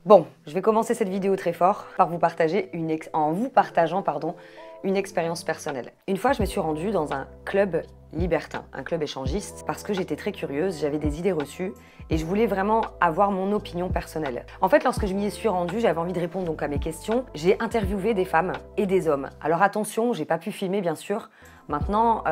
Bon, je vais commencer cette vidéo très fort par vous partager en vous partageant une expérience personnelle. Une fois, je me suis rendue dans un club libertin, un club échangiste, parce que j'étais très curieuse, j'avais des idées reçues et je voulais vraiment avoir mon opinion personnelle. En fait, lorsque je m'y suis rendue, j'avais envie de répondre donc à mes questions. J'ai interviewé des femmes et des hommes. Alors attention, j'ai pas pu filmer bien sûr. Maintenant,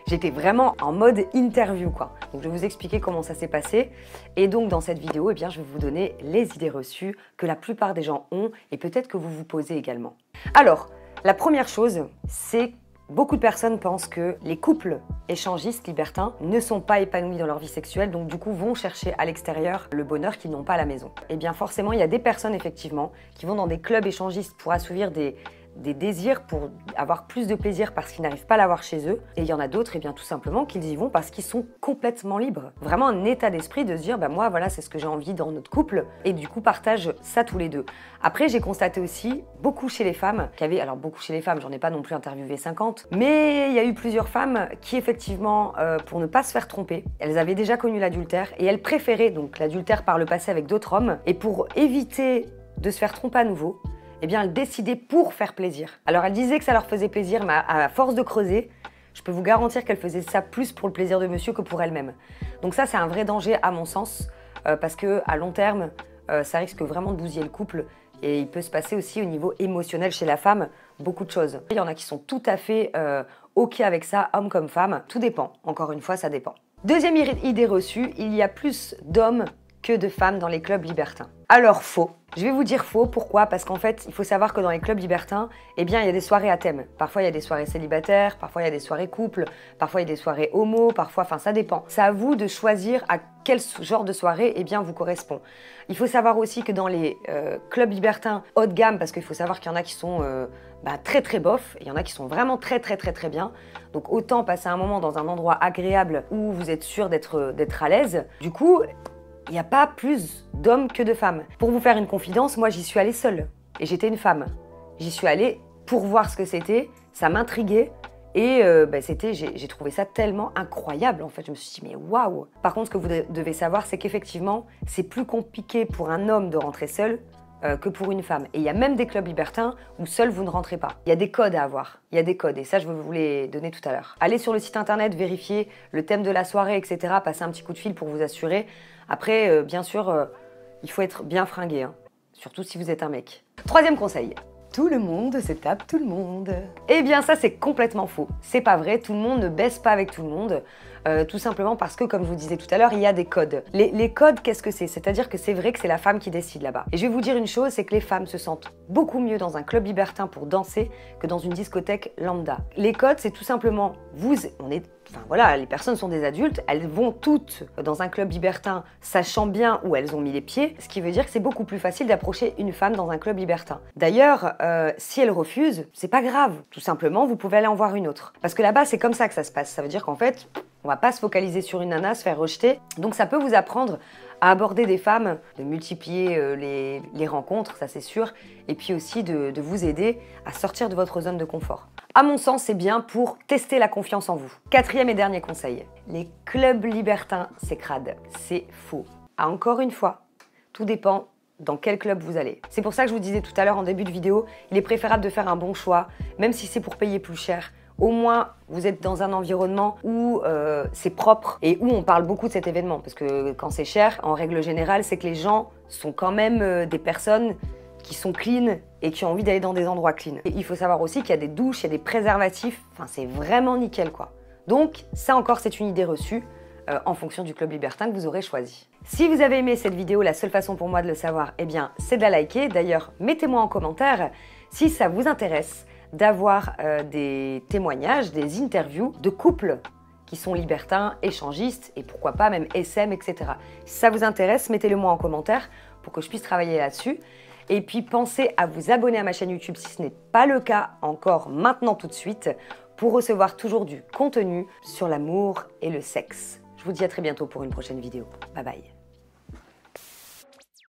j'étais vraiment en mode interview quoi. Donc je vais vous expliquer comment ça s'est passé. Et donc dans cette vidéo, je vais vous donner les idées reçues que la plupart des gens ont et peut-être que vous vous posez également. Alors, la première chose, c'est beaucoup de personnes pensent que les couples échangistes libertins ne sont pas épanouis dans leur vie sexuelle, donc du coup vont chercher à l'extérieur le bonheur qu'ils n'ont pas à la maison. Et bien forcément, il y a des personnes effectivement qui vont dans des clubs échangistes pour assouvir des désirs, pour avoir plus de plaisir parce qu'ils n'arrivent pas à l'avoir chez eux. Et il y en a d'autres, tout simplement, qu'ils y vont parce qu'ils sont complètement libres. Vraiment un état d'esprit de se dire, moi, voilà, c'est ce que j'ai envie dans notre couple. Et du coup, partagent ça tous les deux. Après, j'ai constaté aussi, beaucoup chez les femmes, alors beaucoup chez les femmes, j'en ai pas non plus interviewé 50, mais il y a eu plusieurs femmes qui, effectivement, pour ne pas se faire tromper, elles avaient déjà connu l'adultère et elles préféraient donc l'adultère par le passé avec d'autres hommes. Et pour éviter de se faire tromper à nouveau, elles décidaient pour faire plaisir. Alors elles disaient que ça leur faisait plaisir, mais à force de creuser, je peux vous garantir qu'elles faisaient ça plus pour le plaisir de monsieur que pour elles-mêmes. Donc ça, c'est un vrai danger à mon sens, parce qu'à long terme, ça risque vraiment de bousiller le couple et il peut se passer aussi au niveau émotionnel chez la femme beaucoup de choses. Il y en a qui sont tout à fait OK avec ça, hommes comme femmes, tout dépend. Encore une fois, ça dépend. Deuxième idée reçue, il y a plus d'hommes que de femmes dans les clubs libertins. Alors faux. Je vais vous dire faux, pourquoi? Parce qu'en fait, il faut savoir que dans les clubs libertins, il y a des soirées à thème. Parfois, il y a des soirées célibataires, parfois, il y a des soirées couples, parfois, il y a des soirées homo, ça dépend. C'est à vous de choisir à quel genre de soirée vous correspond. Il faut savoir aussi que dans les clubs libertins haut de gamme, parce qu'il faut savoir qu'il y en a qui sont très très bof, et il y en a qui sont vraiment très très très très bien. Donc autant passer un moment dans un endroit agréable où vous êtes sûr d'être à l'aise. Du coup, il n'y a pas plus d'hommes que de femmes. Pour vous faire une confidence, moi j'y suis allée seule. Et j'étais une femme. J'y suis allée pour voir ce que c'était, ça m'intriguait. Et j'ai trouvé ça tellement incroyable en fait. Je me suis dit mais waouh. Par contre, ce que vous devez savoir, c'est qu'effectivement, c'est plus compliqué pour un homme de rentrer seul que pour une femme. Et il y a même des clubs libertins où seul vous ne rentrez pas. Il y a des codes à avoir. Il y a des codes et ça, je vais vous les donner tout à l'heure. Allez sur le site internet, vérifiez le thème de la soirée, etc. Passez un petit coup de fil pour vous assurer. Après, bien sûr, il faut être bien fringué, hein. Surtout si vous êtes un mec. Troisième conseil. Tout le monde se tape tout le monde. Eh bien ça c'est complètement faux. C'est pas vrai, tout le monde ne baisse pas avec tout le monde. Tout simplement parce que, comme je vous disais tout à l'heure, il y a des codes. Les codes, qu'est-ce que c'est? C'est-à-dire que c'est vrai que c'est la femme qui décide là-bas. Et je vais vous dire une chose, c'est que les femmes se sentent beaucoup mieux dans un club libertin pour danser que dans une discothèque lambda. Les codes, c'est tout simplement, les personnes sont des adultes, elles vont toutes dans un club libertin sachant bien où elles ont mis les pieds, ce qui veut dire que c'est beaucoup plus facile d'approcher une femme dans un club libertin. D'ailleurs, si elle refuse, c'est pas grave. Tout simplement, vous pouvez aller en voir une autre. Parce que là-bas, c'est comme ça que ça se passe. Ça veut dire qu'en fait, on va pas se focaliser sur une nana, se faire rejeter. Donc ça peut vous apprendre à aborder des femmes, de multiplier les rencontres, ça c'est sûr, et puis aussi de vous aider à sortir de votre zone de confort. À mon sens, c'est bien pour tester la confiance en vous. Quatrième et dernier conseil, les clubs libertins, c'est crade, c'est faux. Encore une fois, tout dépend dans quel club vous allez. C'est pour ça que je vous disais tout à l'heure en début de vidéo, il est préférable de faire un bon choix, même si c'est pour payer plus cher. Au moins, vous êtes dans un environnement où c'est propre et où on parle beaucoup de cet événement. Parce que quand c'est cher, en règle générale, c'est que les gens sont quand même des personnes qui sont clean et qui ont envie d'aller dans des endroits clean. Et il faut savoir aussi qu'il y a des douches, il y a des préservatifs, c'est vraiment nickel quoi. Donc ça encore, c'est une idée reçue en fonction du club libertin que vous aurez choisi. Si vous avez aimé cette vidéo, la seule façon pour moi de le savoir, c'est de la liker. D'ailleurs, mettez-moi en commentaire si ça vous intéresse d'avoir des témoignages, des interviews de couples qui sont libertins, échangistes et pourquoi pas même SM, etc. Si ça vous intéresse, mettez-le moi en commentaire pour que je puisse travailler là-dessus. Et puis pensez à vous abonner à ma chaîne YouTube si ce n'est pas le cas encore maintenant tout de suite pour recevoir toujours du contenu sur l'amour et le sexe. Je vous dis à très bientôt pour une prochaine vidéo. Bye bye.